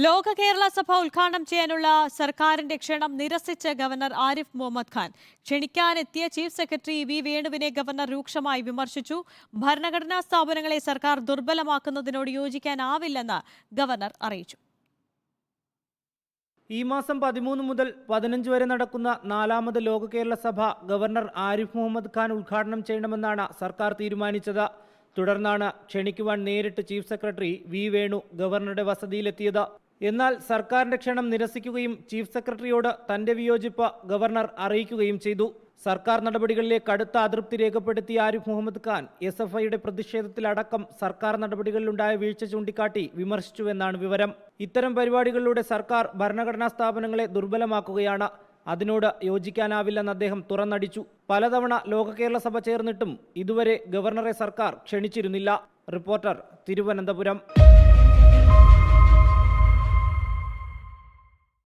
ലോക കേരള സഭ ഉദ്ഘാടനം ചെയ്യാനുള്ള സർക്കാരിന്റെ ക്ഷണം നിരസിച്ച് ഗവർണർ ആരിഫ് മുഹമ്മദ് ഖാൻ. ക്ഷണിക്കാനെത്തിയ ചീഫ് സെക്രട്ടറി വി വേണുവിനെ ഗവർണർ രൂക്ഷമായി വിമർശിച്ചു. ഭരണഘടനാ സ്ഥാപനങ്ങളെ സർക്കാർ ദുർബലമാക്കുന്നതിനോട് യോജിക്കാനാവില്ലെന്ന് ഗവർണർ അറിയിച്ചു. ഈ മാസം 13 മുതൽ 15 വരെ നടക്കുന്ന 4ാമത് ലോക കേരള സഭ ഗവർണർ ആരിഫ് മുഹമ്മദ് ഖാൻ ഉദ്ഘാടനം ചെയ്യണമെന്നാണ് സർക്കാർ തീരുമാനിച്ചത്. തുടർന്നാണ് ക്ഷണിക്കുവാൻ നേരിട്ട് ചീഫ് സെക്രട്ടറി വി വേണു ഗവർണറുടെ വസതിയിലെത്തിയത്. എന്നാൽ സർക്കാരിന്റെ ക്ഷണം നിരസിക്കുകയും ചീഫ് സെക്രട്ടറിയോട് തന്റെ വിയോജിപ്പ് ഗവർണർ അറിയിക്കുകയും ചെയ്തു. സർക്കാർ നടപടികളിലെ കടുത്ത അതൃപ്തി രേഖപ്പെടുത്തിയ ആരിഫ് മുഹമ്മദ് ഖാൻ SFIയുടെ പ്രതിഷേധത്തിലടക്കം സർക്കാർ നടപടികളിലുണ്ടായ വീഴ്ച ചൂണ്ടിക്കാട്ടി വിമർശിച്ചുവെന്നാണ് വിവരം. ഇത്തരം പരിപാടികളിലൂടെ സർക്കാർ ഭരണഘടനാ സ്ഥാപനങ്ങളെ ദുർബലമാക്കുകയാണ്. അതിനോട് യോജിക്കാനാവില്ലെന്ന് അദ്ദേഹം തുറന്നടിച്ചു. പലതവണ ലോക കേരള സഭ ചേർന്നിട്ടും ഇതുവരെ ഗവർണറെ സർക്കാർ ക്ഷണിച്ചിരുന്നില്ല. റിപ്പോർട്ടർ, തിരുവനന്തപുരം.